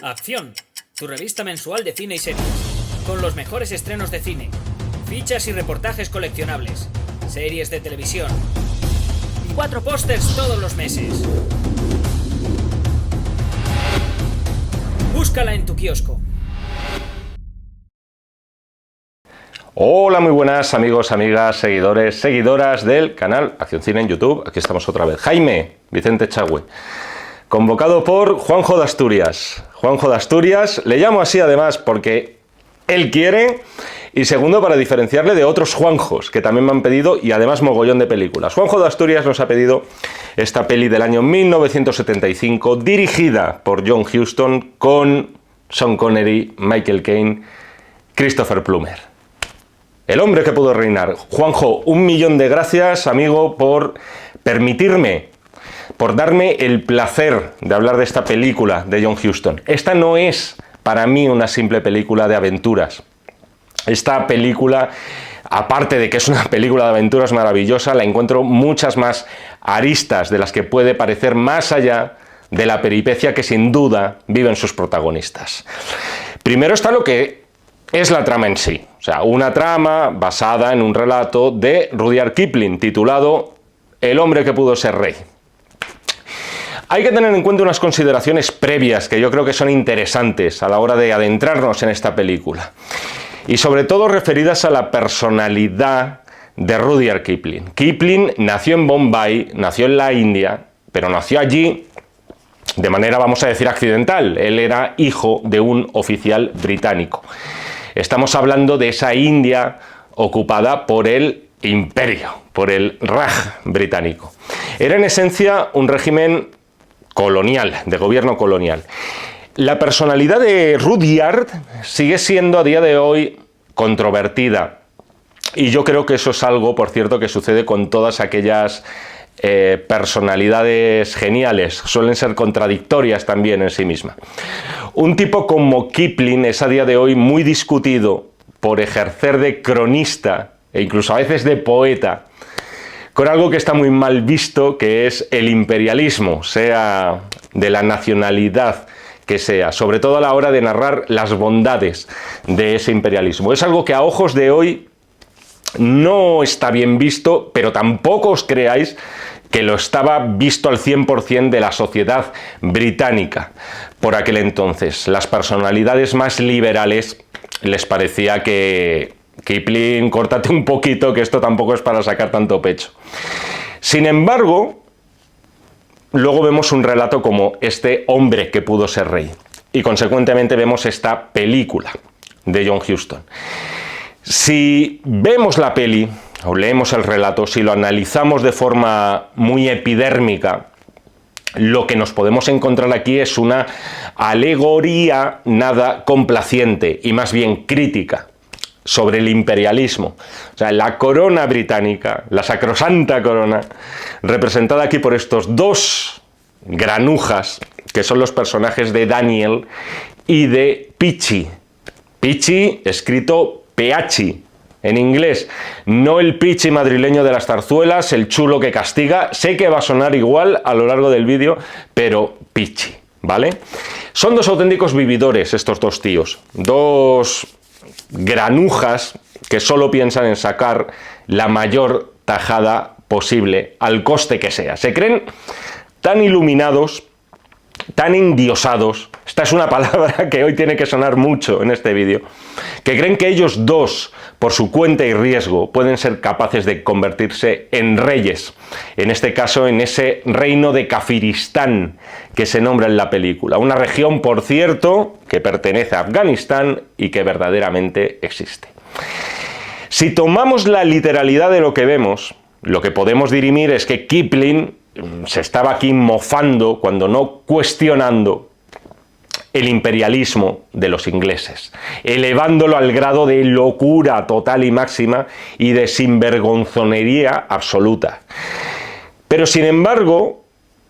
Acción, tu revista mensual de cine y series, con los mejores estrenos de cine, fichas y reportajes coleccionables, series de televisión y 4 pósters todos los meses. Búscala en tu kiosco. Hola, muy buenas amigos, amigas, seguidores, seguidoras del canal Acción Cine en YouTube. Aquí estamos otra vez. Jaime Vicente Chagüe, convocado por Juanjo de Asturias. Juanjo de Asturias, le llamo así además porque él quiere, y segundo para diferenciarle de otros Juanjos que también me han pedido, y además mogollón de películas. Juanjo de Asturias nos ha pedido esta peli del año 1975, dirigida por John Huston, con Sean Connery, Michael Caine, Christopher Plummer. El hombre que pudo reinar. Juanjo, 1.000.000 de gracias, amigo, por permitirme, por darme el placer de hablar de esta película de John Huston. Esta no es para mí una simple película de aventuras. Esta película, aparte de que es una película de aventuras maravillosa, la encuentro muchas más aristas de las que puede parecer, más allá de la peripecia que sin duda viven sus protagonistas. Primero está lo que es la trama en sí, o sea, una trama basada en un relato de Rudyard Kipling titulado El hombre que pudo ser rey. Hay que tener en cuenta unas consideraciones previas que yo creo que son interesantes a la hora de adentrarnos en esta película, y sobre todo referidas a la personalidad de Rudyard Kipling. Kipling nació en Bombay, nació en la India, pero nació allí de manera, vamos a decir, accidental. Él era hijo de un oficial británico. Estamos hablando de esa India ocupada por el imperio, por el Raj británico. Era en esencia un régimen colonial, de gobierno colonial. La personalidad de Rudyard sigue siendo a día de hoy controvertida, y yo creo que eso es algo, por cierto, que sucede con todas aquellas personalidades geniales, suelen ser contradictorias también en sí misma. Un tipo como Kipling es a día de hoy muy discutido por ejercer de cronista e incluso a veces de poeta, con algo que está muy mal visto, que es el imperialismo, sea de la nacionalidad que sea, sobre todo a la hora de narrar las bondades de ese imperialismo. Es algo que a ojos de hoy no está bien visto, pero tampoco os creáis que lo estaba visto al 100% de la sociedad británica por aquel entonces. Las personalidades más liberales les parecía que Kipling, córtate un poquito, que esto tampoco es para sacar tanto pecho. Sin embargo, luego vemos un relato como este hombre que pudo ser rey, y consecuentemente vemos esta película de John Huston. Si vemos la peli o leemos el relato, si lo analizamos de forma muy epidérmica, lo que nos podemos encontrar aquí es una alegoría nada complaciente y más bien crítica sobre el imperialismo. O sea, la corona británica, la sacrosanta corona, representada aquí por estos dos granujas, que son los personajes de Daniel y de Pichi. Pichi, escrito Peachi en inglés, no el Pichi madrileño de las zarzuelas, el chulo que castiga. Sé que va a sonar igual a lo largo del vídeo, pero Pichi, ¿vale? Son dos auténticos vividores estos dos tíos, dos granujas que solo piensan en sacar la mayor tajada posible, al coste que sea. Se creen tan iluminados, tan endiosados, esta es una palabra que hoy tiene que sonar mucho en este vídeo, que creen que ellos dos, por su cuenta y riesgo, pueden ser capaces de convertirse en reyes, en este caso en ese reino de Kafiristán que se nombra en la película, una región, por cierto, que pertenece a Afganistán y que verdaderamente existe. Si tomamos la literalidad de lo que vemos, lo que podemos dirimir es que Kipling se estaba aquí mofando, cuando no cuestionando, el imperialismo de los ingleses, elevándolo al grado de locura total y máxima y de sinvergonzonería absoluta. Pero sin embargo,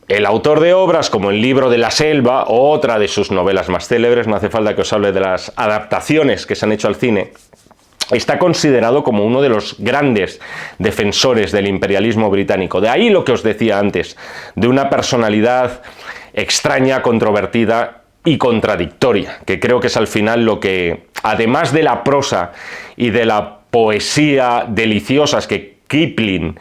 el autor de obras como El libro de la selva, o otra de sus novelas más célebres, no hace falta que os hable de las adaptaciones que se han hecho al cine, está considerado como uno de los grandes defensores del imperialismo británico. De ahí lo que os decía antes, de una personalidad extraña, controvertida, y contradictoria, que creo que es al final lo que, además de la prosa y de la poesía deliciosas que Kipling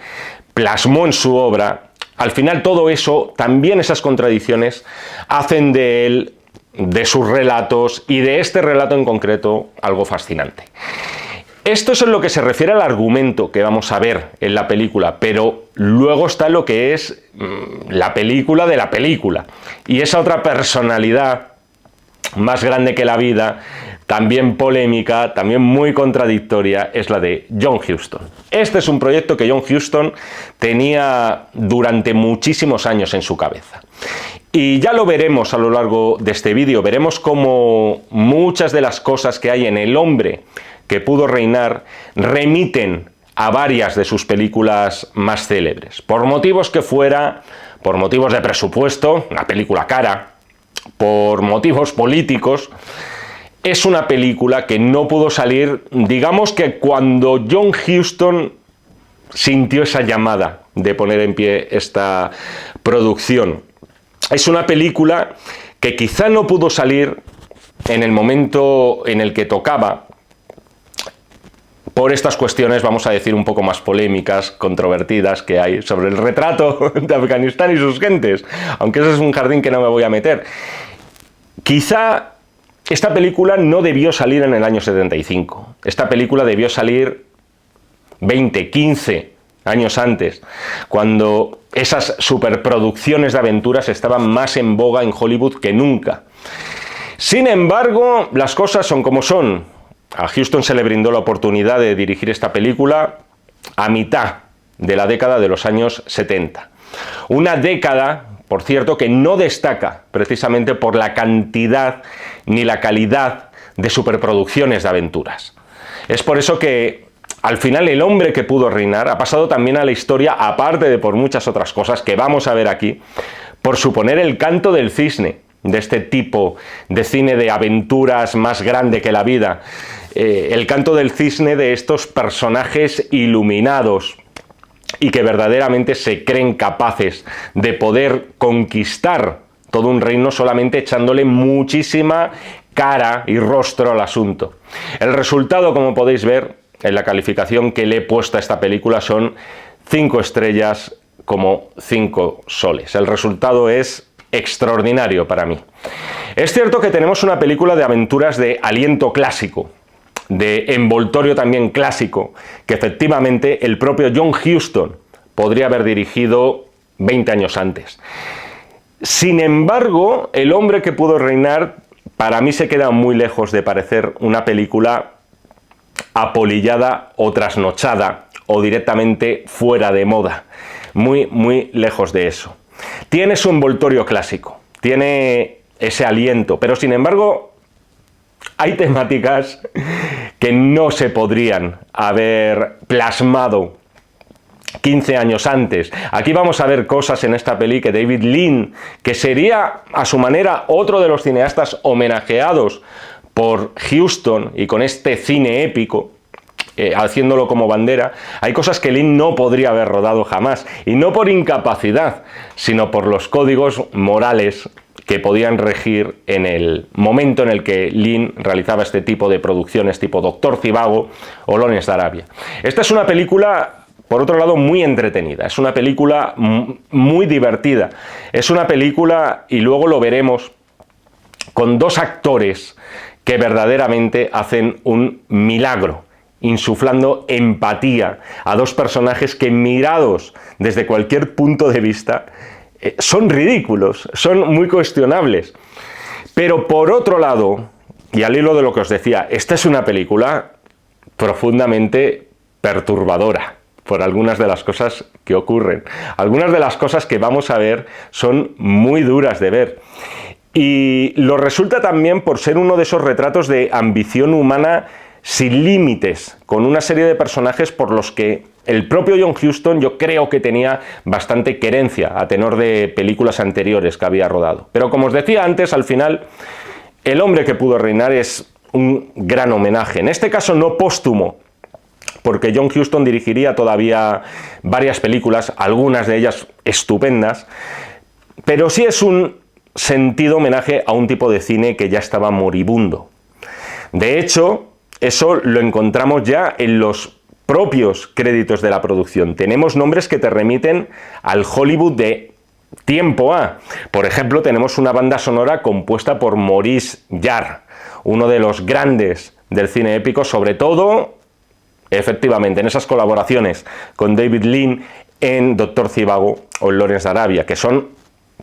plasmó en su obra, al final todo eso, también esas contradicciones, hacen de él, de sus relatos y de este relato en concreto, algo fascinante. Esto es en lo que se refiere al argumento que vamos a ver en la película, pero luego está lo que es la película de la película. Y esa otra personalidad más grande que la vida, también polémica, también muy contradictoria, es la de John Huston. Este es un proyecto que John Huston tenía durante muchísimos años en su cabeza. Y ya lo veremos a lo largo de este vídeo, veremos cómo muchas de las cosas que hay en El hombre que pudo reinar remiten a varias de sus películas más célebres. Por motivos que fuera, por motivos de presupuesto, una película cara, por motivos políticos, es una película que no pudo salir, digamos que cuando John Huston sintió esa llamada de poner en pie esta producción. Es una película que quizá no pudo salir en el momento en el que tocaba, por estas cuestiones, vamos a decir, un poco más polémicas, controvertidas que hay sobre el retrato de Afganistán y sus gentes, aunque ese es un jardín que no me voy a meter. Quizá esta película no debió salir en el año 75. Esta película debió salir 20, 15 años antes, cuando esas superproducciones de aventuras estaban más en boga en Hollywood que nunca. Sin embargo, las cosas son como son. A Huston se le brindó la oportunidad de dirigir esta película a mitad de la década de los años 70. Una década, por cierto, que no destaca precisamente por la cantidad ni la calidad de superproducciones de aventuras. Es por eso que al final El hombre que pudo reinar ha pasado también a la historia, aparte de por muchas otras cosas que vamos a ver aquí, por suponer el canto del cisne de este tipo de cine de aventuras más grande que la vida. El canto del cisne de estos personajes iluminados y que verdaderamente se creen capaces de poder conquistar todo un reino solamente echándole muchísima cara y rostro al asunto. El resultado, como podéis ver en la calificación que le he puesto a esta película, son 5 estrellas como 5 soles. El resultado es extraordinario para mí. Es cierto que tenemos una película de aventuras de aliento clásico, de envoltorio también clásico, que efectivamente el propio John Huston podría haber dirigido 20 años antes. Sin embargo, El hombre que pudo reinar para mí se queda muy lejos de parecer una película apolillada o trasnochada o directamente fuera de moda. Muy, muy lejos de eso. Tiene su envoltorio clásico, tiene ese aliento, pero sin embargo hay temáticas que no se podrían haber plasmado 15 años antes. Aquí vamos a ver cosas en esta peli que David Lean, que sería a su manera otro de los cineastas homenajeados por Huston y con este cine épico, haciéndolo como bandera, hay cosas que Lean no podría haber rodado jamás, y no por incapacidad, sino por los códigos morales que podían regir en el momento en el que Lean realizaba este tipo de producciones tipo Doctor Zhivago o Lawrence de Arabia. Esta es una película, por otro lado, muy entretenida, es una película muy divertida, es una película, y luego lo veremos, con 2 actores que verdaderamente hacen un milagro, insuflando empatía a 2 personajes que, mirados desde cualquier punto de vista, son ridículos, son muy cuestionables. Pero por otro lado, y al hilo de lo que os decía, esta es una película profundamente perturbadora por algunas de las cosas que ocurren. Algunas de las cosas que vamos a ver son muy duras de ver. Y lo resulta también por ser uno de esos retratos de ambición humana sin límites, con una serie de personajes por los que el propio John Huston yo creo que tenía bastante querencia a tenor de películas anteriores que había rodado. Pero como os decía antes, al final, El hombre que pudo reinar es un gran homenaje. En este caso no póstumo, porque John Huston dirigiría todavía varias películas, algunas de ellas estupendas, pero sí es un sentido homenaje a un tipo de cine que ya estaba moribundo. De hecho, eso lo encontramos ya en los propios créditos de la producción. Tenemos nombres que te remiten al Hollywood de tiempo A. Por ejemplo, tenemos una banda sonora compuesta por Maurice Jarre, uno de los grandes del cine épico, sobre todo, efectivamente, en esas colaboraciones con David Lean en Doctor Zhivago o en Lawrence de Arabia, que son,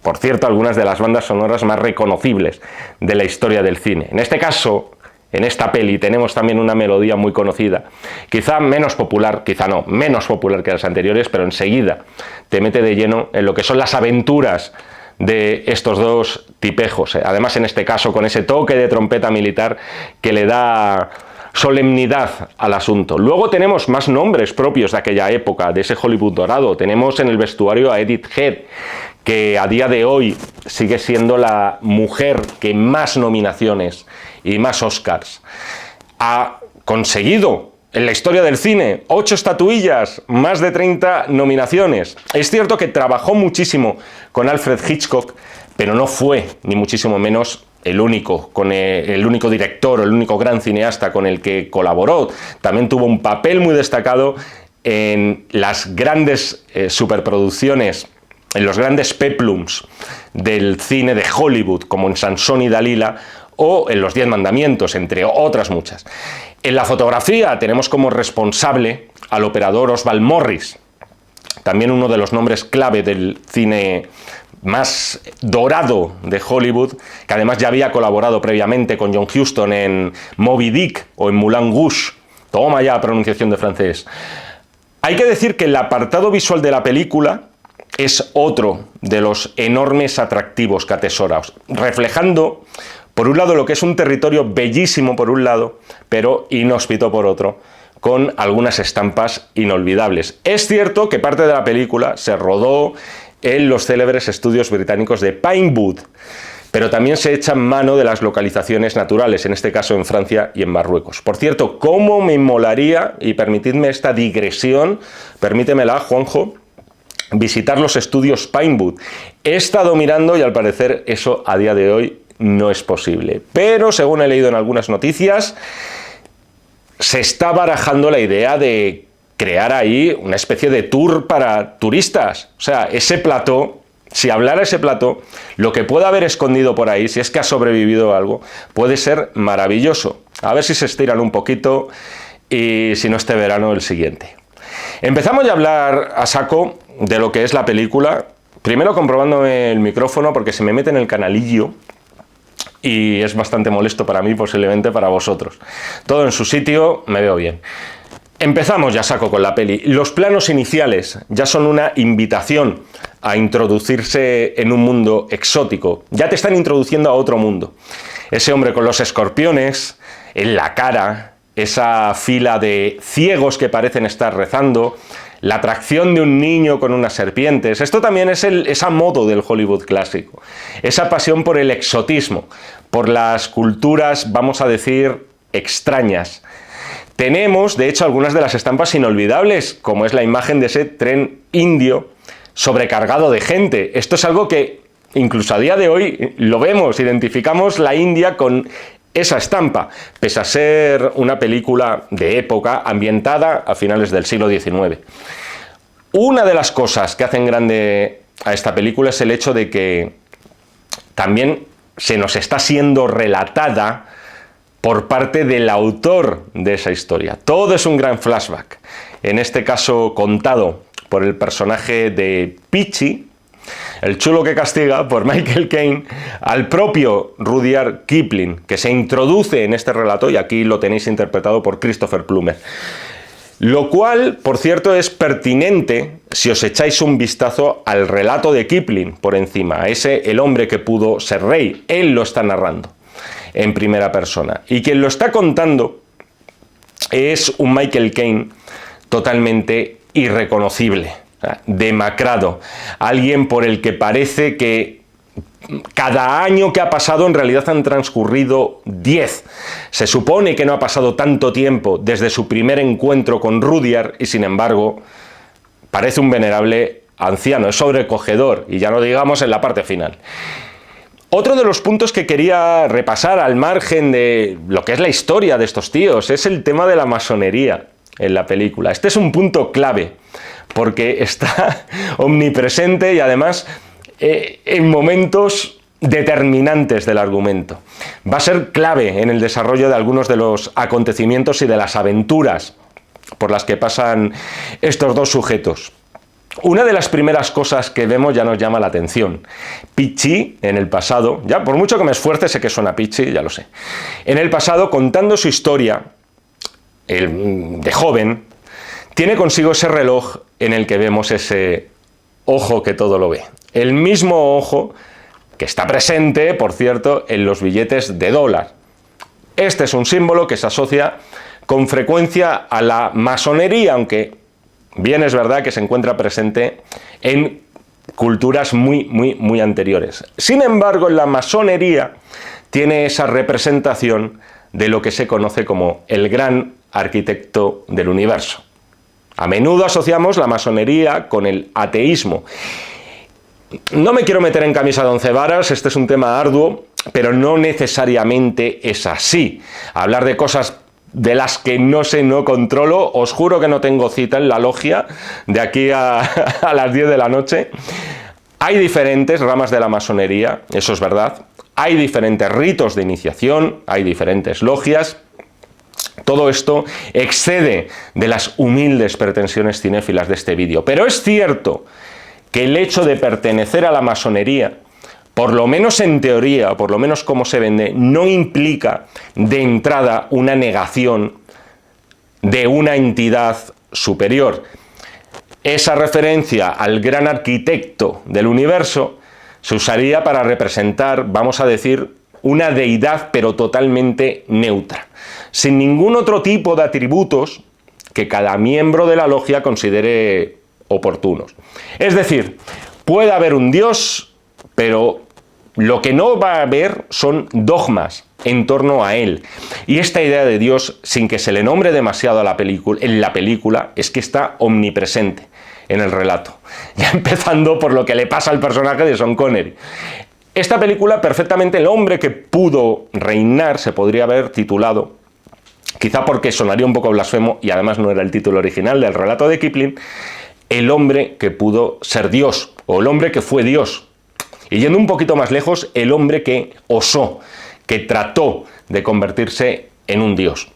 por cierto, algunas de las bandas sonoras más reconocibles de la historia del cine. En este caso, en esta peli tenemos también una melodía muy conocida, quizá menos popular, quizá no, menos popular que las anteriores, pero enseguida te mete de lleno en lo que son las aventuras de estos dos tipejos. Además, en este caso, con ese toque de trompeta militar que le da solemnidad al asunto. Luego tenemos más nombres propios de aquella época, de ese Hollywood dorado. Tenemos en el vestuario a Edith Head, que a día de hoy sigue siendo la mujer que más nominaciones y más Oscars ha conseguido en la historia del cine. 8 estatuillas, más de 30 nominaciones. Es cierto que trabajó muchísimo con Alfred Hitchcock, pero no fue, ni muchísimo menos, el único director o el único gran cineasta con el que colaboró. También tuvo un papel muy destacado en las grandes superproducciones, en los grandes peplums del cine de Hollywood, como en Sansón y Dalila, o en Los 10 Mandamientos, entre otras muchas. En la fotografía tenemos como responsable al operador Oswald Morris, también uno de los nombres clave del cine más dorado de Hollywood, que además ya había colaborado previamente con John Huston en Moby Dick o en Moulin Rouge. Toma ya pronunciación de francés. Hay que decir que el apartado visual de la película es otro de los enormes atractivos que atesora, reflejando, por un lado, lo que es un territorio bellísimo por un lado, pero inhóspito por otro, con algunas estampas inolvidables. Es cierto que parte de la película se rodó en los célebres estudios británicos de Pinewood, pero también se echa mano de las localizaciones naturales, en este caso en Francia y en Marruecos. Por cierto, ¿cómo me molaría, y permitidme esta digresión, permítemela, Juanjo, visitar los estudios Pinewood? He estado mirando y al parecer eso a día de hoy no es posible, pero según he leído en algunas noticias, se está barajando la idea de crear ahí una especie de tour para turistas. O sea, ese plató, si hablara ese plató, lo que pueda haber escondido por ahí, si es que ha sobrevivido algo, puede ser maravilloso. A ver si se estiran un poquito y si no este verano, el siguiente. Empezamos ya a hablar a saco de lo que es la película, primero comprobándome el micrófono porque se me mete en el canalillo y es bastante molesto para mí, posiblemente para vosotros. Todo en su sitio, me veo bien. Empezamos ya saco con la peli. Los planos iniciales ya son una invitación a introducirse en un mundo exótico. Ya te están introduciendo a otro mundo. Ese hombre con los escorpiones en la cara, esa fila de ciegos que parecen estar rezando, la atracción de un niño con unas serpientes. Esto también es esa moda del Hollywood clásico, esa pasión por el exotismo, por las culturas, vamos a decir, extrañas. Tenemos, de hecho, algunas de las estampas inolvidables, como es la imagen de ese tren indio sobrecargado de gente. Esto es algo que incluso a día de hoy lo vemos, identificamos la India con esa estampa, pese a ser una película de época ambientada a finales del siglo XIX. Una de las cosas que hacen grande a esta película es el hecho de que también se nos está siendo relatada por parte del autor de esa historia. Todo es un gran flashback, en este caso contado por el personaje de Pichi, el chulo que castiga, por Michael Caine, al propio Rudyard Kipling, que se introduce en este relato, y aquí lo tenéis interpretado por Christopher Plummer. Lo cual, por cierto, es pertinente si os echáis un vistazo al relato de Kipling por encima, el hombre que pudo ser rey. Él lo está narrando en primera persona. Y quien lo está contando es un Michael Caine totalmente irreconocible, demacrado, alguien por el que parece que cada año que ha pasado en realidad han transcurrido 10. Se supone que no ha pasado tanto tiempo desde su primer encuentro con Rudyard y sin embargo parece un venerable anciano, es sobrecogedor y ya no digamos en la parte final. Otro de los puntos que quería repasar al margen de lo que es la historia de estos tíos es el tema de la masonería en la película. Este es un punto clave porque está omnipresente y además en momentos determinantes del argumento. Va a ser clave en el desarrollo de algunos de los acontecimientos y de las aventuras por las que pasan estos dos sujetos. Una de las primeras cosas que vemos ya nos llama la atención. Pichi, en el pasado, ya por mucho que me esfuerce, sé que suena Pichi, ya lo sé. En el pasado, contando su historia de joven, tiene consigo ese reloj en el que vemos ese ojo que todo lo ve. El mismo ojo que está presente, por cierto, en los billetes de dólar. Este es un símbolo que se asocia con frecuencia a la masonería, aunque bien es verdad que se encuentra presente en culturas muy anteriores. Sin embargo, en la masonería tiene esa representación de lo que se conoce como el gran arquitecto del universo. A menudo asociamos la masonería con el ateísmo. No me quiero meter en camisa de once varas, este es un tema arduo, pero no necesariamente es así. Hablar de cosas de las que no sé, no controlo, os juro que no tengo cita en la logia de aquí a las 10 de la noche. Hay diferentes ramas de la masonería, eso es verdad. Hay diferentes ritos de iniciación, hay diferentes logias. Todo esto excede de las humildes pretensiones cinéfilas de este vídeo. Pero es cierto que el hecho de pertenecer a la masonería, por lo menos en teoría, por lo menos como se vende, no implica de entrada una negación de una entidad superior. Esa referencia al gran arquitecto del universo se usaría para representar, vamos a decir, una deidad pero totalmente neutra, sin ningún otro tipo de atributos que cada miembro de la logia considere oportunos. Es decir, puede haber un dios, pero lo que no va a haber son dogmas en torno a él. Y esta idea de Dios, sin que se le nombre demasiado a en la película, es que está omnipresente en el relato. Ya empezando por lo que le pasa al personaje de Sean Connery. Esta película, perfectamente, El hombre que pudo reinar, se podría haber titulado, quizá porque sonaría un poco blasfemo y además no era el título original del relato de Kipling, El hombre que pudo ser Dios, o El hombre que fue Dios. Y yendo un poquito más lejos, el hombre que osó, que trató de convertirse en un dios.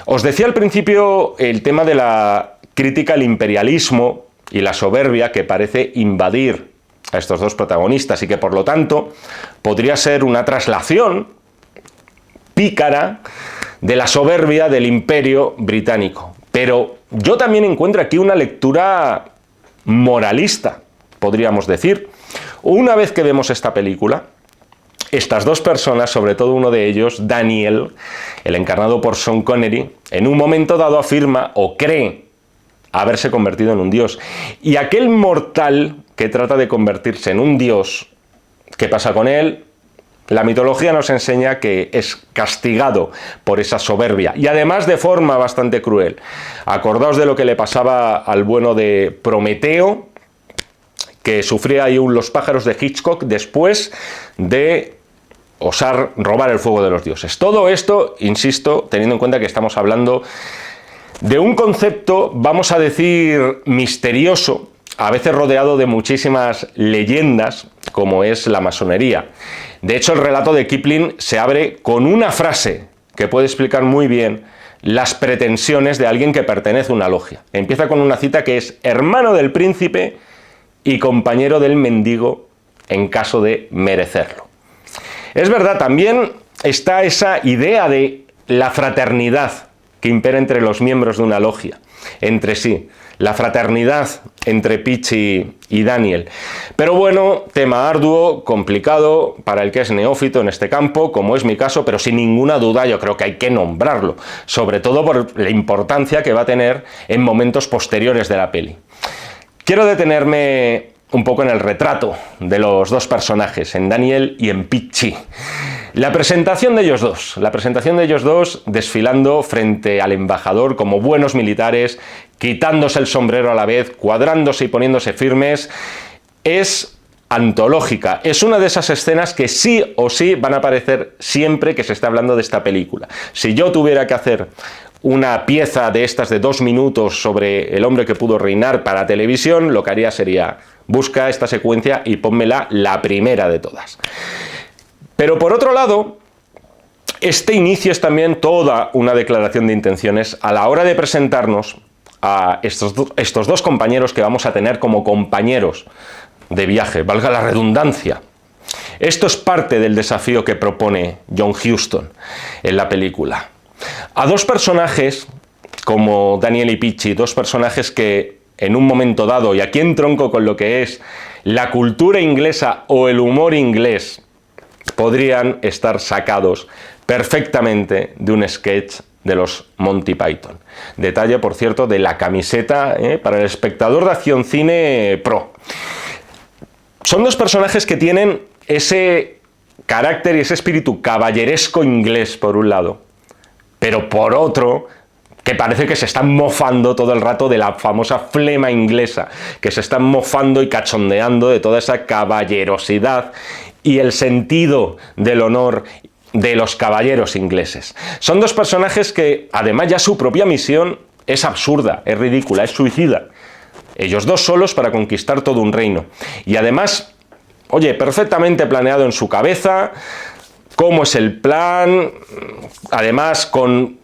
Os decía al principio el tema de la crítica al imperialismo y la soberbia que parece invadir a estos dos protagonistas y que por lo tanto podría ser una traslación pícara de la soberbia del imperio británico. Pero yo también encuentro aquí una lectura moralista, podríamos decir. Una vez que vemos esta película, estas dos personas, sobre todo uno de ellos, Daniel, el encarnado por Sean Connery, en un momento dado afirma o cree haberse convertido en un dios. Y aquel mortal que trata de convertirse en un dios, ¿qué pasa con él? La mitología nos enseña que es castigado por esa soberbia y además de forma bastante cruel. Acordaos de lo que le pasaba al bueno de Prometeo, que sufría ahí Los pájaros de Hitchcock después de osar robar el fuego de los dioses. Todo esto, insisto, teniendo en cuenta que estamos hablando de un concepto, vamos a decir, misterioso, a veces rodeado de muchísimas leyendas, como es la masonería. De hecho, el relato de Kipling se abre con una frase que puede explicar muy bien las pretensiones de alguien que pertenece a una logia. Empieza con una cita que es hermano del príncipe y compañero del mendigo en caso de merecerlo. Es verdad, también está esa idea de la fraternidad que impera entre los miembros de una logia, entre sí, la fraternidad entre Pichi y Daniel. Pero bueno, tema arduo, complicado para el que es neófito en este campo, como es mi caso, pero sin ninguna duda yo creo que hay que nombrarlo, sobre todo por la importancia que va a tener en momentos posteriores de la peli. Quiero detenerme un poco en el retrato de los dos personajes, en Daniel y en Pichi. La presentación de ellos dos desfilando frente al embajador como buenos militares, quitándose el sombrero a la vez, cuadrándose y poniéndose firmes, es antológica. Es una de esas escenas que sí o sí van a aparecer siempre que se esté hablando de esta película. Si yo tuviera que hacer una pieza de estas de 2 minutos sobre el hombre que pudo reinar para televisión, lo que haría sería: busca esta secuencia y pónmela la primera de todas. Pero por otro lado, este inicio es también toda una declaración de intenciones a la hora de presentarnos a estos dos compañeros que vamos a tener como compañeros de viaje, valga la redundancia. Esto es parte del desafío que propone John Huston en la película. A dos personajes como Daniel y Peachy, dos personajes que en un momento dado, y aquí entronco con lo que es la cultura inglesa o el humor inglés, podrían estar sacados perfectamente de un sketch de los Monty Python. Detalle, por cierto, de la camiseta para el espectador de Acción Cine Pro. Son dos personajes que tienen ese carácter y ese espíritu caballeresco inglés, por un lado, pero por otro, que parece que se están mofando todo el rato de la famosa flema inglesa, que se están mofando y cachondeando de toda esa caballerosidad y el sentido del honor de los caballeros ingleses. Son dos personajes que, además, ya su propia misión es absurda, es ridícula, es suicida. Ellos dos solos para conquistar todo un reino. Y además, oye, perfectamente planeado en su cabeza, cómo es el plan, además con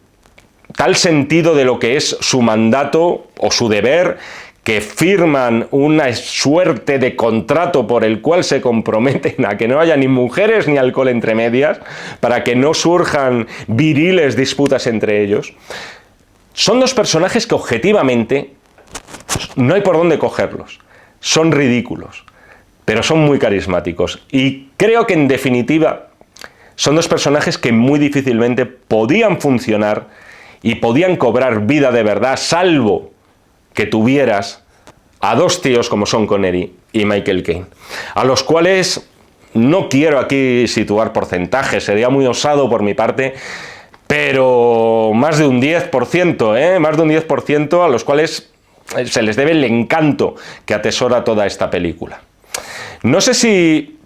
tal sentido de lo que es su mandato o su deber, que firman una suerte de contrato por el cual se comprometen a que no haya ni mujeres ni alcohol entre medias, para que no surjan viriles disputas entre ellos. Son dos personajes que objetivamente no hay por dónde cogerlos. Son ridículos, pero son muy carismáticos. Y creo que en definitiva son dos personajes que muy difícilmente podían funcionar y podían cobrar vida de verdad, salvo que tuvieras a dos tíos como Sean Connery y Michael Caine, a los cuales no quiero aquí situar porcentajes, sería muy osado por mi parte, pero más de un 10%, más de un 10% a los cuales se les debe el encanto que atesora toda esta película. No sé si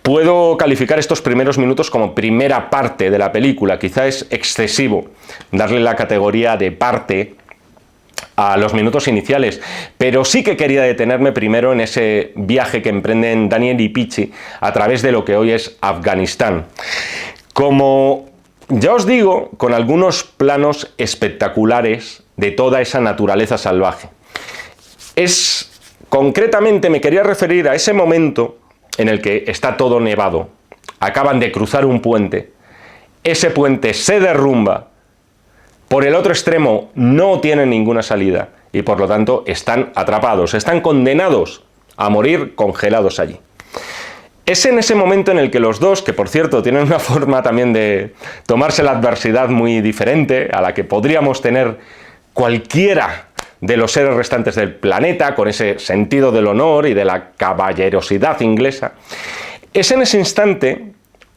puedo calificar estos primeros minutos como primera parte de la película, quizá es excesivo darle la categoría de parte a los minutos iniciales, pero sí que quería detenerme primero en ese viaje que emprenden Daniel y Peachy a través de lo que hoy es Afganistán. Como ya os digo, con algunos planos espectaculares de toda esa naturaleza salvaje. Concretamente me quería referir a ese momento en el que está todo nevado, acaban de cruzar un puente, ese puente se derrumba, por el otro extremo no tienen ninguna salida y por lo tanto están atrapados, están condenados a morir congelados allí. Es en ese momento en el que los dos, que por cierto tienen una forma también de tomarse la adversidad muy diferente a la que podríamos tener cualquiera de los seres restantes del planeta, con ese sentido del honor y de la caballerosidad inglesa, es en ese instante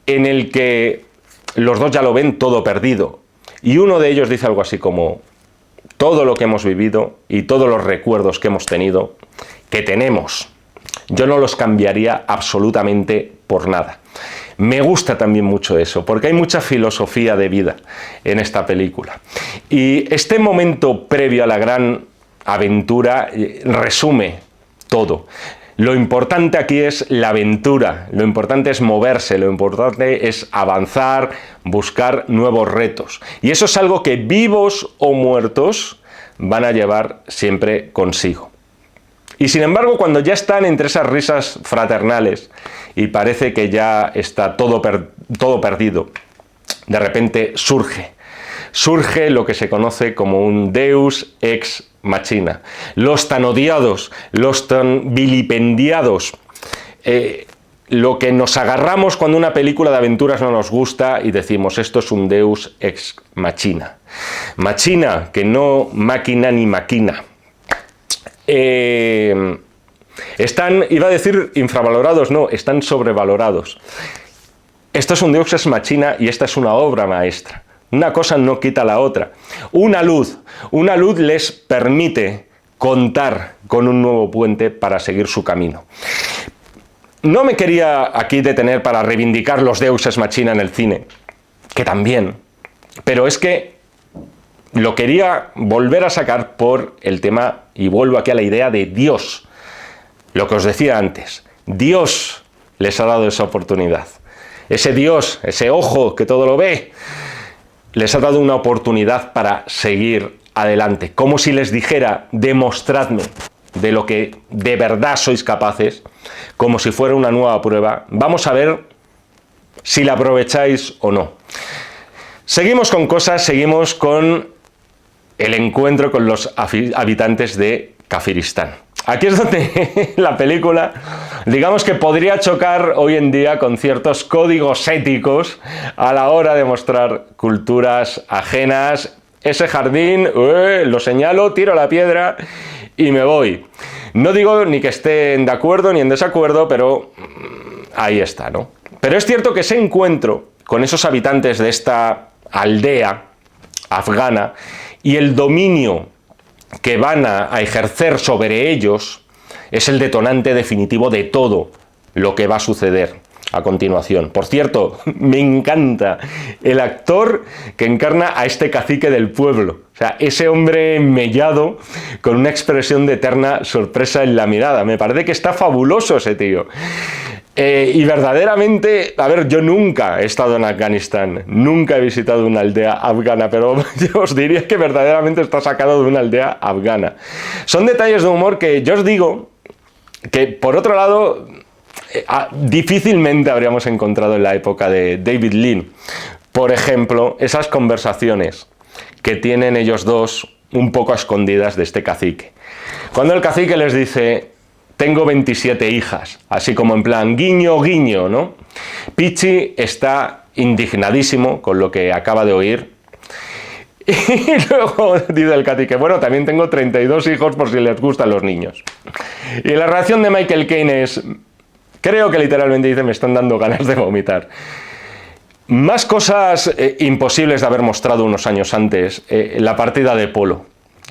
en el que los dos ya lo ven todo perdido. Y uno de ellos dice algo así como: todo lo que hemos vivido y todos los recuerdos que hemos tenido, que tenemos, yo no los cambiaría absolutamente por nada. Me gusta también mucho eso, porque hay mucha filosofía de vida en esta película. Y este momento previo a la gran aventura resume todo. Lo importante aquí es la aventura, lo importante es moverse, lo importante es avanzar, buscar nuevos retos. Y eso es algo que vivos o muertos van a llevar siempre consigo. Y sin embargo, cuando ya están entre esas risas fraternales y parece que ya está todo perdido, de repente surge lo que se conoce como un Deus ex machina. Los tan odiados, los tan vilipendiados, lo que nos agarramos cuando una película de aventuras no nos gusta y decimos: esto es un Deus ex machina. Machina, que no máquina ni maquina. Están, iba a decir infravalorados, no, están sobrevalorados. Esto es un Deus ex machina y esta es una obra maestra. Una cosa no quita la otra. Una luz les permite contar con un nuevo puente para seguir su camino. No me quería aquí detener para reivindicar los Deus Ex Machina en el cine, que también, pero es que lo quería volver a sacar por el tema, y vuelvo aquí a la idea de Dios. Lo que os decía antes, Dios les ha dado esa oportunidad. Ese Dios, ese ojo que todo lo ve, les ha dado una oportunidad para seguir adelante. Como si les dijera, demostradme de lo que de verdad sois capaces, como si fuera una nueva prueba. Vamos a ver si la aprovecháis o no. Seguimos con cosas, seguimos con el encuentro con los habitantes de Kafiristán. Aquí es donde la película, digamos que podría chocar hoy en día con ciertos códigos éticos a la hora de mostrar culturas ajenas. Ese jardín, lo señalo, tiro la piedra y me voy. No digo ni que estén de acuerdo ni en desacuerdo, pero ahí está, ¿no? Pero es cierto que ese encuentro con esos habitantes de esta aldea afgana y el dominio que van a ejercer sobre ellos es el detonante definitivo de todo lo que va a suceder a continuación. Por cierto, me encanta el actor que encarna a este cacique del pueblo. O sea, ese hombre mellado con una expresión de eterna sorpresa en la mirada. Me parece que está fabuloso ese tío. Y verdaderamente, a ver, yo nunca he estado en Afganistán, nunca he visitado una aldea afgana, pero yo os diría que verdaderamente está sacado de una aldea afgana. Son detalles de humor que yo os digo que, por otro lado, difícilmente habríamos encontrado en la época de David Lean. Por ejemplo, esas conversaciones que tienen ellos dos un poco a escondidas de este cacique. Cuando el cacique les dice: tengo 27 hijas, así como en plan guiño, guiño, ¿no? Pichi está indignadísimo con lo que acaba de oír. Y luego dice el cacique: bueno, también tengo 32 hijos por si les gustan los niños. Y la reacción de Michael Caine es, creo que literalmente dice, me están dando ganas de vomitar. Más cosas imposibles de haber mostrado unos años antes, la partida de polo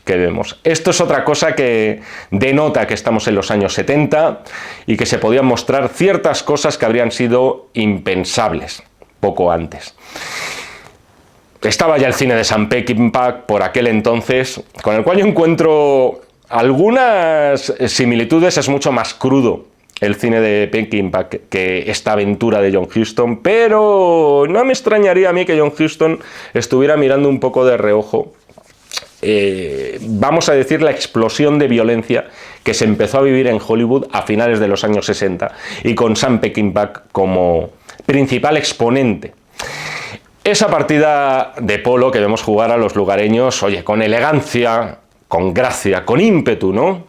que vemos. Esto es otra cosa que denota que estamos en los años 70 y que se podían mostrar ciertas cosas que habrían sido impensables poco antes. Estaba ya el cine de Sam Peckinpah por aquel entonces, con el cual yo encuentro algunas similitudes. Es mucho más crudo el cine de Peckinpah que esta aventura de John Huston, pero no me extrañaría a mí que John Huston estuviera mirando un poco de reojo vamos a decir, la explosión de violencia que se empezó a vivir en Hollywood a finales de los años 60 y con Sam Peckinpah como principal exponente. Esa partida de polo que vemos jugar a los lugareños, oye, con elegancia, con gracia, con ímpetu, ¿no?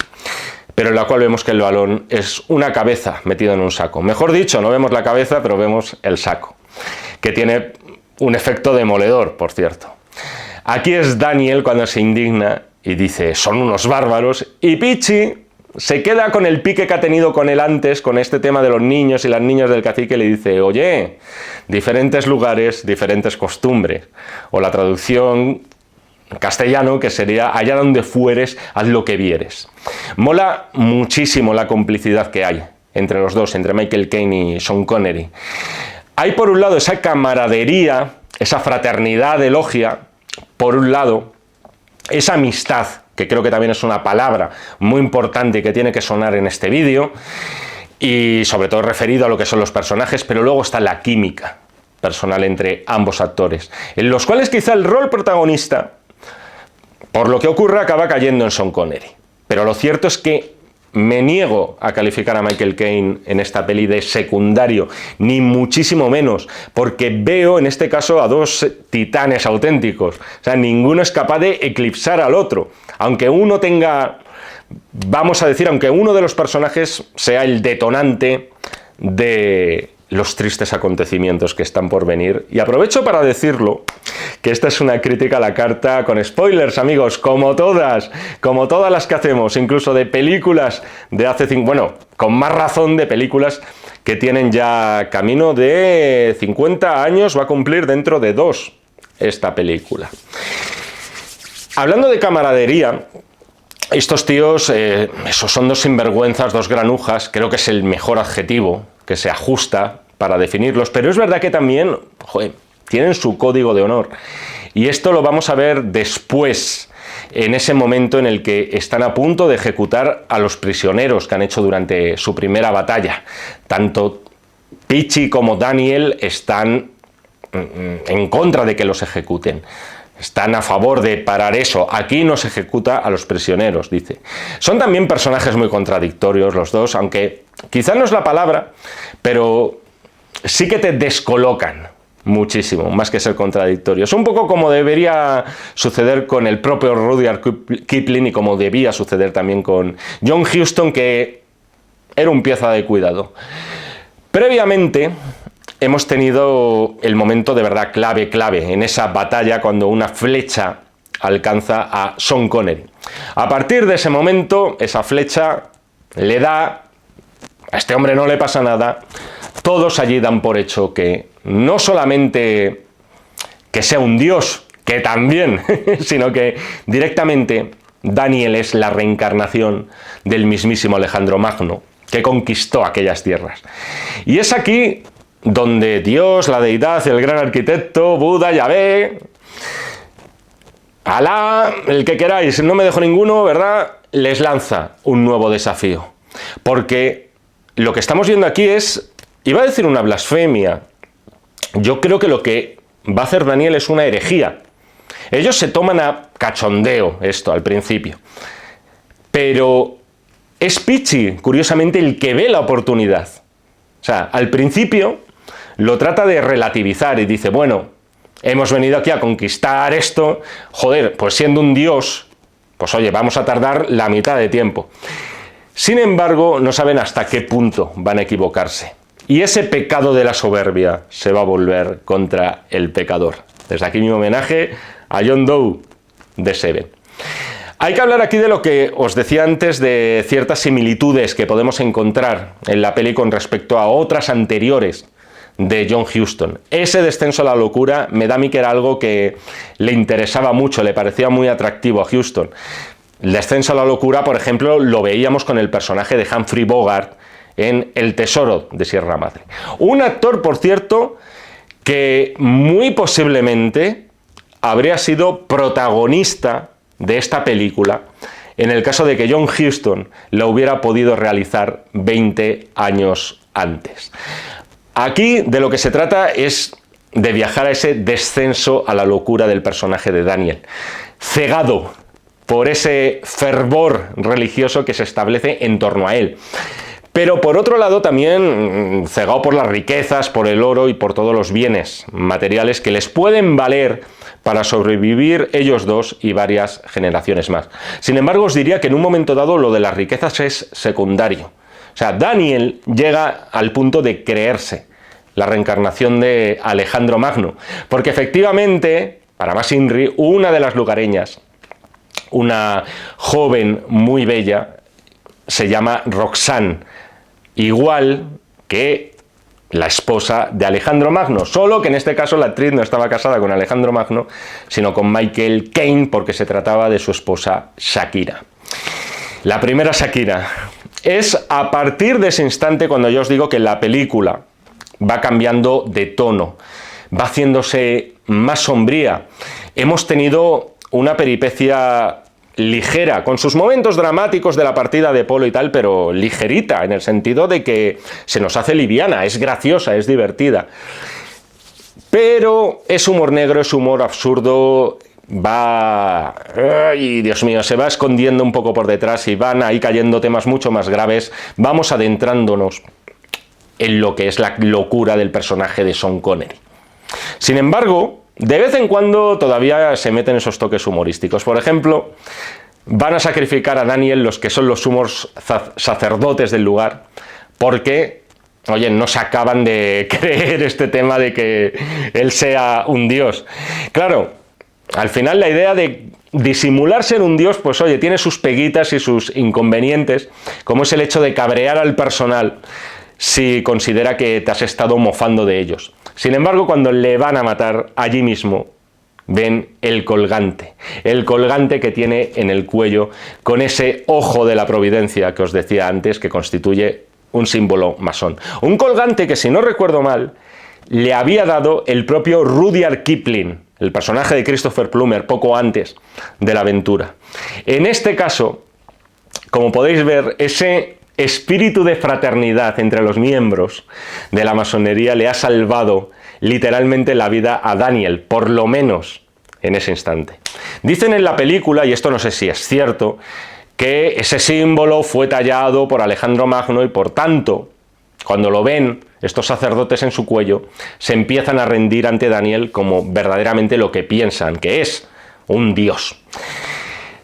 Pero en la cual vemos que el balón es una cabeza metida en un saco. Mejor dicho, no vemos la cabeza, pero vemos el saco, que tiene un efecto demoledor, por cierto. Aquí es Daniel cuando se indigna y dice, son unos bárbaros, y Pichi se queda con el pique que ha tenido con él antes, con este tema de los niños y las niñas del cacique, y le dice, oye, diferentes lugares, diferentes costumbres. O la traducción castellano que sería, allá donde fueres, haz lo que vieres. Mola muchísimo la complicidad que hay entre los dos, entre Michael Caine y Sean Connery. Hay por un lado esa camaradería, esa fraternidad de logia, por un lado, esa amistad, que creo que también es una palabra muy importante que tiene que sonar en este vídeo, y sobre todo referido a lo que son los personajes, pero luego está la química personal entre ambos actores, en los cuales quizá el rol protagonista, por lo que ocurre, acaba cayendo en Sean Connery. Pero lo cierto es que me niego a calificar a Michael Caine en esta peli de secundario, ni muchísimo menos, porque veo en este caso a dos titanes auténticos. O sea, ninguno es capaz de eclipsar al otro. Aunque uno tenga, vamos a decir, aunque uno de los personajes sea el detonante de los tristes acontecimientos que están por venir. Y aprovecho para decirlo, que esta es una crítica a la carta con spoilers, amigos, como todas las que hacemos, incluso de películas de hace, bueno, con más razón de películas que tienen ya camino de 50 años, va a cumplir dentro de 2 esta película. Hablando de camaradería, estos tíos, esos son dos sinvergüenzas, dos granujas, creo que es el mejor adjetivo que se ajusta para definirlos, pero es verdad que también, joder, tienen su código de honor. Y esto lo vamos a ver después, en ese momento en el que están a punto de ejecutar a los prisioneros que han hecho durante su primera batalla. Tanto Pichi como Daniel están en contra de que los ejecuten. Están a favor de parar eso. Aquí no se ejecuta a los prisioneros, dice. Son también personajes muy contradictorios los dos, aunque quizás no es la palabra, pero sí que te descolocan muchísimo, más que ser contradictorios. Un poco como debería suceder con el propio Rudyard Kipling y como debía suceder también con John Huston, que era un pieza de cuidado. Previamente hemos tenido el momento de verdad clave en esa batalla cuando una flecha alcanza a Sean Connery. A partir de ese momento, esa flecha le da, a este hombre no le pasa nada, todos allí dan por hecho que no solamente que sea un dios, que también, sino que directamente Daniel es la reencarnación del mismísimo Alejandro Magno, que conquistó aquellas tierras. Y es aquí donde Dios, la deidad, el gran arquitecto, Buda, Yahvé, Alá, el que queráis, no me dejo ninguno, ¿verdad?, les lanza un nuevo desafío. Porque lo que estamos viendo aquí es, iba a decir una blasfemia, yo creo que lo que va a hacer Daniel es una herejía. Ellos se toman a cachondeo esto al principio, pero es Pichi, curiosamente, el que ve la oportunidad. O sea, al principio lo trata de relativizar y dice, bueno, hemos venido aquí a conquistar esto, joder, pues siendo un dios, pues oye, vamos a tardar la mitad de tiempo. Sin embargo, no saben hasta qué punto van a equivocarse. Y ese pecado de la soberbia se va a volver contra el pecador. Desde aquí mi homenaje a John Doe de Seven. Hay que hablar aquí de lo que os decía antes, de ciertas similitudes que podemos encontrar en la peli con respecto a otras anteriores de John Huston. Ese descenso a la locura me da a mí que era algo que le interesaba mucho, le parecía muy atractivo a Huston. El descenso a la locura, por ejemplo, lo veíamos con el personaje de Humphrey Bogart en El tesoro de Sierra Madre. Un actor, por cierto, que muy posiblemente habría sido protagonista de esta película en el caso de que John Huston la hubiera podido realizar 20 años antes. Aquí de lo que se trata es de viajar a ese descenso a la locura del personaje de Daniel, cegado por ese fervor religioso que se establece en torno a él. Pero por otro lado también cegado por las riquezas, por el oro y por todos los bienes materiales que les pueden valer para sobrevivir ellos dos y varias generaciones más. Sin embargo, os diría que en un momento dado lo de las riquezas es secundario. O sea, Daniel llega al punto de creerse la reencarnación de Alejandro Magno, porque efectivamente, para más Inri, una de las lugareñas, una joven muy bella, se llama Roxanne, igual que la esposa de Alejandro Magno, solo que en este caso la actriz no estaba casada con Alejandro Magno, sino con Michael Caine, porque se trataba de su esposa Shakira. La primera Shakira. Es a partir de ese instante cuando yo os digo que la película va cambiando de tono, va haciéndose más sombría. Hemos tenido una peripecia ligera, con sus momentos dramáticos de la partida de Polo y tal, pero ligerita, en el sentido de que se nos hace liviana, es graciosa, es divertida. Pero es humor negro, es humor absurdo, va... ¡Ay, Dios mío! Se va escondiendo un poco por detrás y van ahí cayendo temas mucho más graves. Vamos adentrándonos en lo que es la locura del personaje de Sean Connery. Sin embargo, de vez en cuando todavía se meten esos toques humorísticos. Por ejemplo, van a sacrificar a Daniel los que son los sumos sacerdotes del lugar, porque, oye, no se acaban de creer este tema de que él sea un dios. Claro, al final la idea de disimular ser un dios, pues oye, tiene sus peguitas y sus inconvenientes, como es el hecho de cabrear al personal si considera que te has estado mofando de ellos. Sin embargo, cuando le van a matar allí mismo, ven el colgante que tiene en el cuello con ese ojo de la providencia que os decía antes, que constituye un símbolo masón. Un colgante que, si no recuerdo mal, le había dado el propio Rudyard Kipling, el personaje de Christopher Plummer, poco antes de la aventura. En este caso, como podéis ver, ese espíritu de fraternidad entre los miembros de la masonería le ha salvado literalmente la vida a Daniel, por lo menos en ese instante. Dicen en la película, y esto no sé si es cierto, que ese símbolo fue tallado por Alejandro Magno y por tanto, cuando lo ven estos sacerdotes en su cuello, se empiezan a rendir ante Daniel como verdaderamente lo que piensan, que es un dios.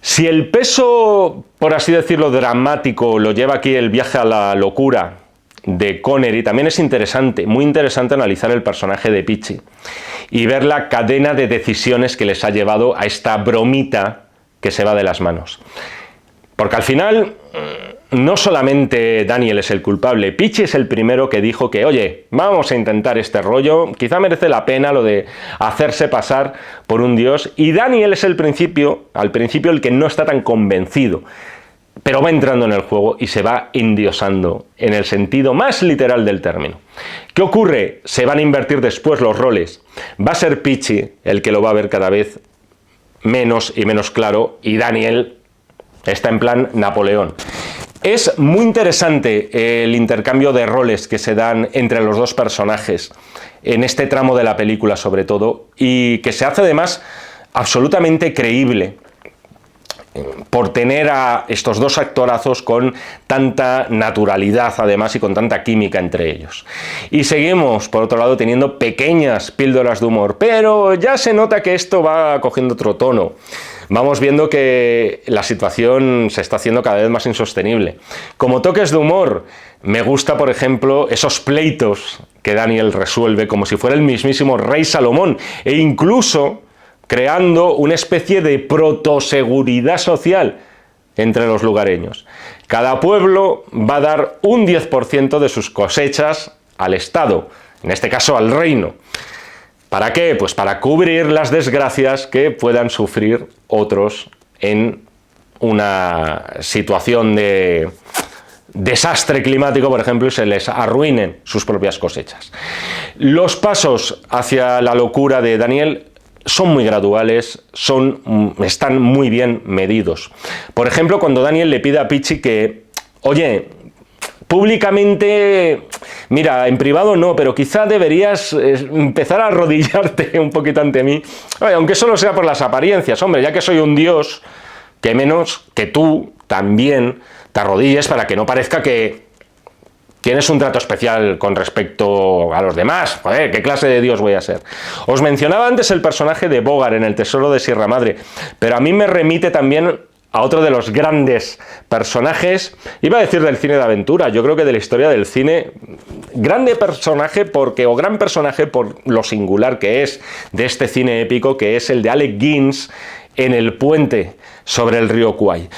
Si el peso, por así decirlo, dramático lo lleva aquí el viaje a la locura de Connery, también es interesante, muy interesante analizar el personaje de Pichi y ver la cadena de decisiones que les ha llevado a esta bromita que se va de las manos. Porque al final, no solamente Daniel es el culpable, Pichi es el primero que dijo que, oye, vamos a intentar este rollo, quizá merece la pena lo de hacerse pasar por un dios, y Daniel es al principio el que no está tan convencido, pero va entrando en el juego y se va endiosando en el sentido más literal del término. ¿Qué ocurre? Se van a invertir después los roles. Va a ser Pichi el que lo va a ver cada vez menos y menos claro, y Daniel está en plan Napoleón. Es muy interesante el intercambio de roles que se dan entre los dos personajes en este tramo de la película, sobre todo, y que se hace además absolutamente creíble por tener a estos dos actorazos con tanta naturalidad además y con tanta química entre ellos. Y seguimos, por otro lado, teniendo pequeñas píldoras de humor, pero ya se nota que esto va cogiendo otro tono. Vamos viendo que la situación se está haciendo cada vez más insostenible. Como toques de humor, me gusta, por ejemplo, esos pleitos que Daniel resuelve como si fuera el mismísimo rey Salomón, e incluso creando una especie de protoseguridad social entre los lugareños. Cada pueblo va a dar un 10% de sus cosechas al Estado, en este caso al reino. ¿Para qué? Pues para cubrir las desgracias que puedan sufrir otros en una situación de desastre climático, por ejemplo, y se les arruinen sus propias cosechas. Los pasos hacia la locura de Daniel son muy graduales, están muy bien medidos. Por ejemplo, cuando Daniel le pide a Pichi que, oye, públicamente, mira, en privado no, pero quizá deberías empezar a arrodillarte un poquito ante mí, aunque solo sea por las apariencias, hombre, ya que soy un dios, que menos que tú también te arrodilles para que no parezca que tienes un trato especial con respecto a los demás. Joder, ¿qué clase de dios voy a ser? Os mencionaba antes el personaje de Bogart en El Tesoro de Sierra Madre, pero a mí me remite también a otro de los grandes personajes, iba a decir del cine de aventura, yo creo que de la historia del cine, grande personaje o gran personaje por lo singular que es de este cine épico, que es el de Alec Guinness en El puente sobre el río Kwai.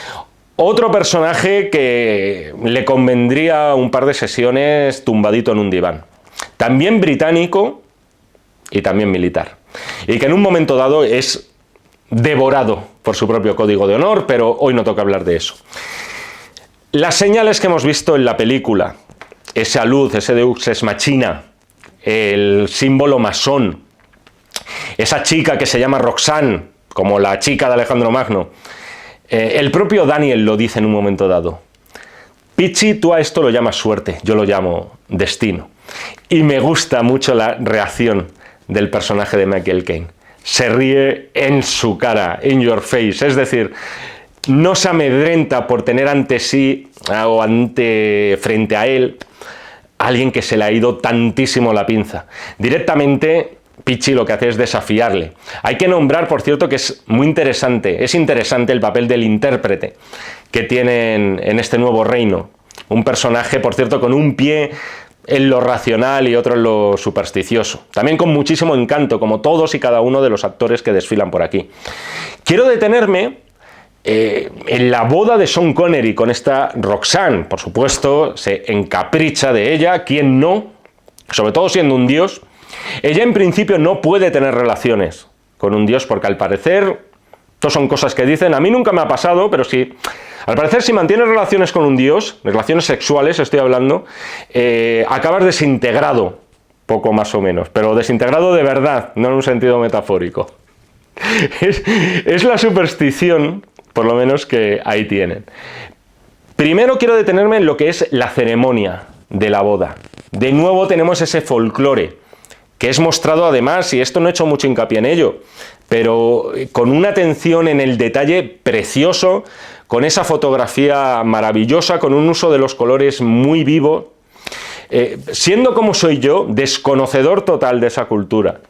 Otro personaje que le convendría un par de sesiones tumbadito en un diván. También británico y también militar. Y que en un momento dado es devorado por su propio código de honor, pero hoy no toca hablar de eso. Las señales que hemos visto en la película, esa luz, ese Deus ex machina, el símbolo masón, esa chica que se llama Roxanne, como la chica de Alejandro Magno, el propio Daniel lo dice en un momento dado. Pichi, tú a esto lo llamas suerte, yo lo llamo destino. Y me gusta mucho la reacción del personaje de Michael Caine. Se ríe en su cara, in your face, es decir, no se amedrenta por tener ante sí o frente a él alguien que se le ha ido tantísimo la pinza. Directamente Pichi lo que hace es desafiarle. Hay que nombrar, por cierto, que es muy interesante, el papel del intérprete que tienen en este nuevo reino. Un personaje, por cierto, con un pie en lo racional y otro en lo supersticioso. También con muchísimo encanto, como todos y cada uno de los actores que desfilan por aquí. Quiero detenerme en la boda de Sean Connery con esta Roxanne. Por supuesto, se encapricha de ella, ¿quién no? Sobre todo siendo un dios. Ella en principio no puede tener relaciones con un dios porque al parecer, esto son cosas que dicen, a mí nunca me ha pasado, pero si Al parecer, si mantienes relaciones con un dios, relaciones sexuales estoy hablando, acabas desintegrado, poco más o menos, pero desintegrado de verdad, no en un sentido metafórico. Es la superstición, por lo menos, que ahí tienen. Primero quiero detenerme en lo que es la ceremonia de la boda. De nuevo tenemos ese folclore, que es mostrado además, y esto no he hecho mucho hincapié en ello, pero con una atención en el detalle precioso, con esa fotografía maravillosa, con un uso de los colores muy vivo, siendo como soy yo, desconocedor total de esa cultura.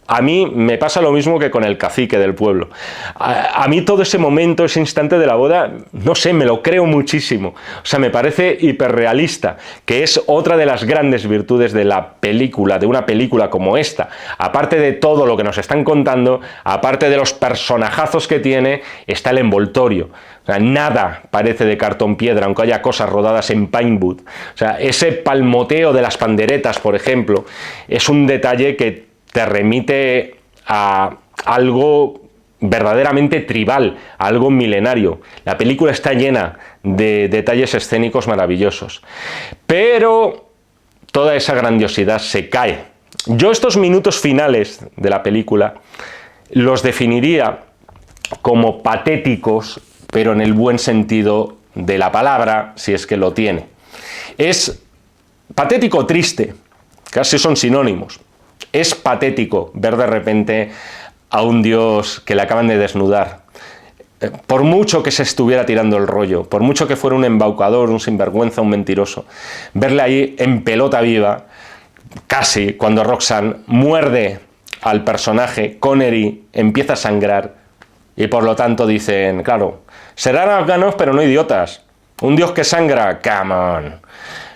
A mí me pasa lo mismo que con el cacique del pueblo. A mí todo ese momento, ese instante de la boda, no sé, me lo creo muchísimo. O sea, me parece hiperrealista, que es otra de las grandes virtudes de la película, de una película como esta. Aparte de todo lo que nos están contando, aparte de los personajazos que tiene, está el envoltorio. O sea, nada parece de cartón piedra, aunque haya cosas rodadas en Pinewood. O sea, ese palmoteo de las panderetas, por ejemplo, es un detalle que te remite a algo verdaderamente tribal, a algo milenario. La película está llena de detalles escénicos maravillosos, pero toda esa grandiosidad se cae. Yo estos minutos finales de la película los definiría como patéticos, pero en el buen sentido de la palabra, si es que lo tiene. Es patético triste, casi son sinónimos. Es patético ver de repente a un dios que le acaban de desnudar. Por mucho que se estuviera tirando el rollo, por mucho que fuera un embaucador, un sinvergüenza, un mentiroso, verle ahí en pelota viva, casi cuando Roxanne muerde al personaje, Connery empieza a sangrar y por lo tanto dicen, claro, serán afganos pero no idiotas. Un dios que sangra, come on.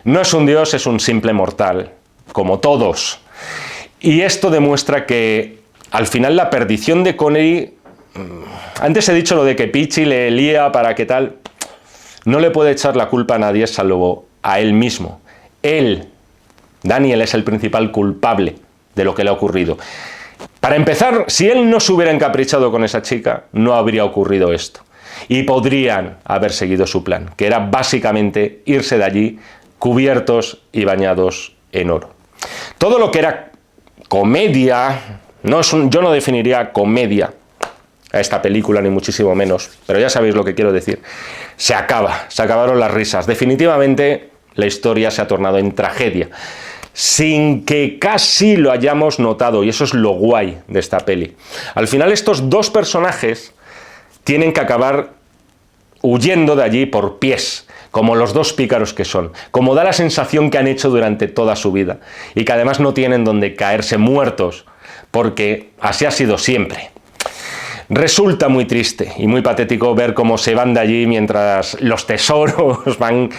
No es un dios, es un simple mortal, como todos. Y esto demuestra que al final la perdición de Connery, antes he dicho lo de que Pichi le lía para que tal, no le puede echar la culpa a nadie salvo a él mismo. Él, Daniel, es el principal culpable de lo que le ha ocurrido. Para empezar, si él no se hubiera encaprichado con esa chica, no habría ocurrido esto. Y podrían haber seguido su plan, que era básicamente irse de allí cubiertos y bañados en oro. Todo lo que era comedia, yo no definiría comedia a esta película, ni muchísimo menos, pero ya sabéis lo que quiero decir. Se acabaron las risas. Definitivamente la historia se ha tornado en tragedia, sin que casi lo hayamos notado, y eso es lo guay de esta peli. Al final estos dos personajes tienen que acabar huyendo de allí por pies, como los dos pícaros que son, como da la sensación que han hecho durante toda su vida, y que además no tienen donde caerse muertos, porque así ha sido siempre. Resulta muy triste y muy patético ver cómo se van de allí mientras los tesoros van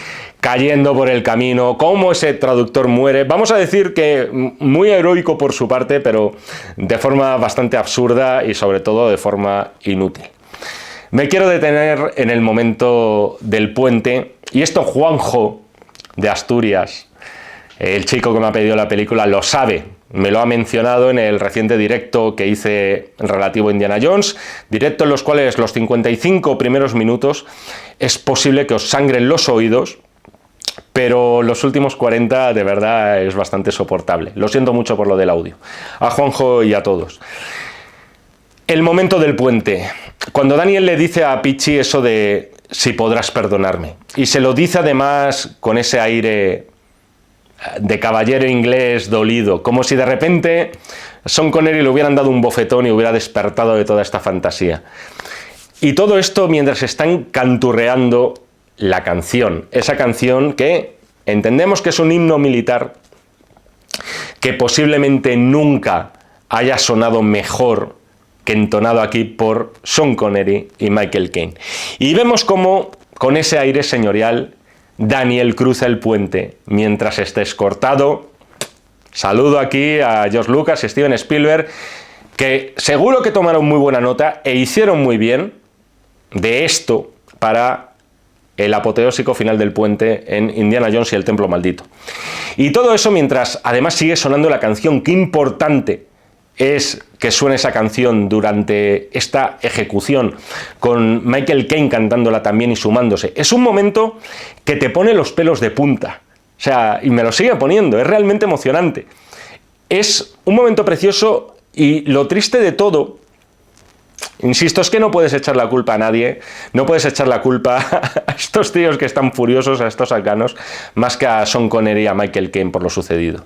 cayendo por el camino, cómo ese traductor muere. Vamos a decir que muy heroico por su parte, pero de forma bastante absurda y sobre todo de forma inútil. Me quiero detener en el momento del puente, y esto Juanjo de Asturias, el chico que me ha pedido la película, lo sabe. Me lo ha mencionado en el reciente directo que hice relativo a Indiana Jones, directo en los cuales los 55 primeros minutos es posible que os sangren los oídos, pero los últimos 40 de verdad es bastante soportable. Lo siento mucho por lo del audio. A Juanjo y a todos. El momento del puente, cuando Daniel le dice a Pichi eso de si podrás perdonarme, y se lo dice además con ese aire de caballero inglés dolido, como si de repente Sean Connery le hubieran dado un bofetón y hubiera despertado de toda esta fantasía. Y todo esto mientras están canturreando la canción, esa canción que entendemos que es un himno militar, que posiblemente nunca haya sonado mejor que entonado aquí por Sean Connery y Michael Caine. Y vemos cómo, con ese aire señorial, Daniel cruza el puente mientras está escortado. Saludo aquí a George Lucas y Steven Spielberg, que seguro que tomaron muy buena nota e hicieron muy bien de esto para el apoteósico final del puente en Indiana Jones y el Templo Maldito. Y todo eso mientras además sigue sonando la canción. Qué importante es que suene esa canción durante esta ejecución, con Michael Caine cantándola también y sumándose. Es un momento que te pone los pelos de punta, o sea, y me lo sigue poniendo, es realmente emocionante. Es un momento precioso y lo triste de todo, insisto, es que no puedes echar la culpa a nadie, no puedes echar la culpa a estos tíos que están furiosos, a estos arcanos, más que a Sean Connery y a Michael Caine por lo sucedido.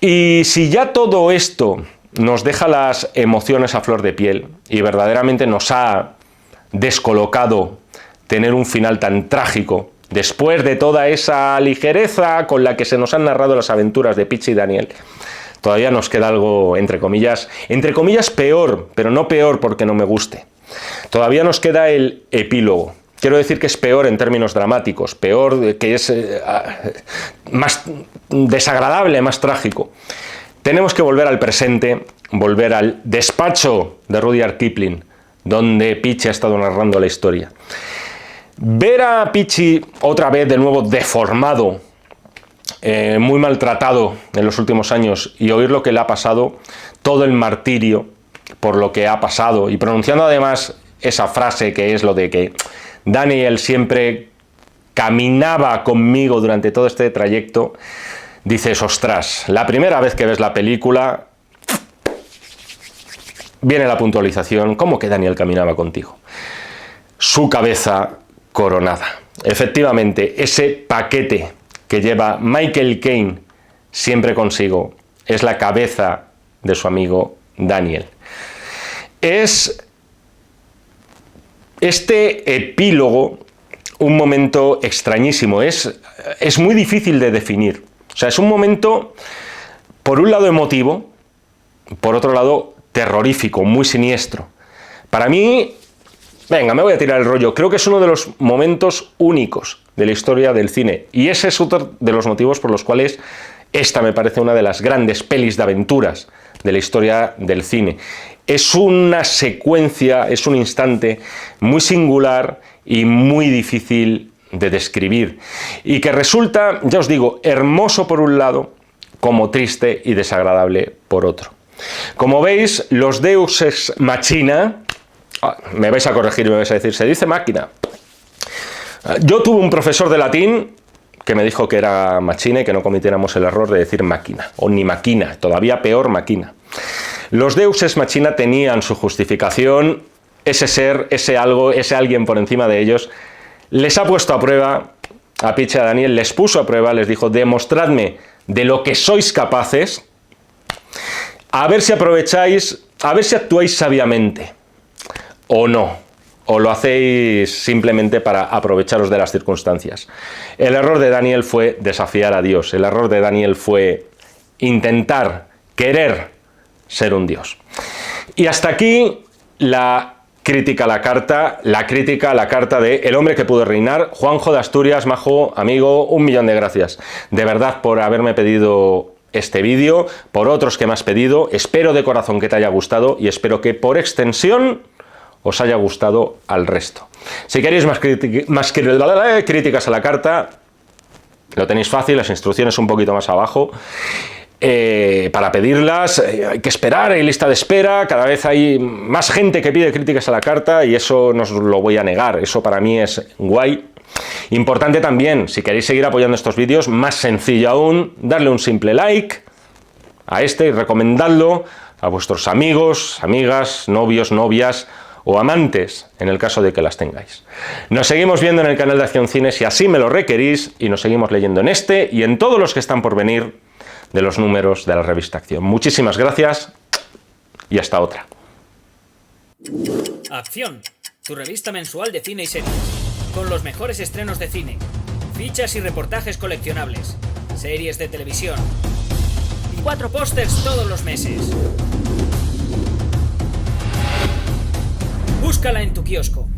Y si ya todo esto nos deja las emociones a flor de piel y verdaderamente nos ha descolocado tener un final tan trágico, después de toda esa ligereza con la que se nos han narrado las aventuras de Peach y Daniel, todavía nos queda algo, entre comillas peor, pero no peor porque no me guste. Todavía nos queda el epílogo. Quiero decir que es peor en términos dramáticos, peor, que es más desagradable, más trágico. Tenemos que volver al presente, volver al despacho de Rudyard Kipling, donde Peachy ha estado narrando la historia. Ver a Peachy otra vez de nuevo deformado, muy maltratado en los últimos años, y oír lo que le ha pasado, todo el martirio por lo que ha pasado, y pronunciando además esa frase que es lo de que Daniel siempre caminaba conmigo durante todo este trayecto, dices, ostras, la primera vez que ves la película, viene la puntualización, ¿cómo que Daniel caminaba contigo? Su cabeza coronada. Efectivamente, ese paquete que lleva Michael Caine siempre consigo es la cabeza de su amigo Daniel. Es este epílogo un momento extrañísimo, es muy difícil de definir. O sea, es un momento, por un lado emotivo, por otro lado terrorífico, muy siniestro. Para mí, venga, me voy a tirar el rollo, creo que es uno de los momentos únicos de la historia del cine. Y ese es otro de los motivos por los cuales esta me parece una de las grandes pelis de aventuras de la historia del cine. Es una secuencia, es un instante muy singular y muy difícil de describir, y que resulta, ya os digo, hermoso por un lado, como triste y desagradable por otro. Como veis, los Deus ex machina, me vais a corregir y me vais a decir, se dice máquina. Yo tuve un profesor de latín que me dijo que era machina y que no cometiéramos el error de decir máquina, o ni máquina, todavía peor máquina. Los Deus ex machina tenían su justificación, ese ser, ese algo, ese alguien por encima de ellos, les ha puesto a prueba, a Peach y a Daniel les puso a prueba, les dijo, demostradme de lo que sois capaces, a ver si aprovecháis, a ver si actuáis sabiamente, o no, o lo hacéis simplemente para aprovecharos de las circunstancias. El error de Daniel fue desafiar a Dios, el error de Daniel fue intentar, querer ser un dios. Y hasta aquí la crítica a la carta de El hombre que pudo reinar. Juanjo de Asturias, majo, amigo, 1.000.000 de gracias. De verdad por haberme pedido este vídeo, por otros que me has pedido. Espero de corazón que te haya gustado y espero que por extensión os haya gustado al resto. Si queréis más críticas a la carta, lo tenéis fácil, las instrucciones un poquito más abajo. Para pedirlas hay que esperar, hay lista de espera, cada vez hay más gente que pide críticas a la carta y eso no os lo voy a negar, eso para mí es guay. Importante también, si queréis seguir apoyando estos vídeos, más sencillo aún, darle un simple like a este y recomendadlo a vuestros amigos, amigas, novios, novias o amantes, en el caso de que las tengáis. Nos seguimos viendo en el canal de Acción Cine si así me lo requerís y nos seguimos leyendo en este y en todos los que están por venir de los números de la revista Acción. Muchísimas gracias y hasta otra. Acción, tu revista mensual de cine y series, con los mejores estrenos de cine, fichas y reportajes coleccionables, series de televisión y 4 pósters todos los meses. Búscala en tu kiosco.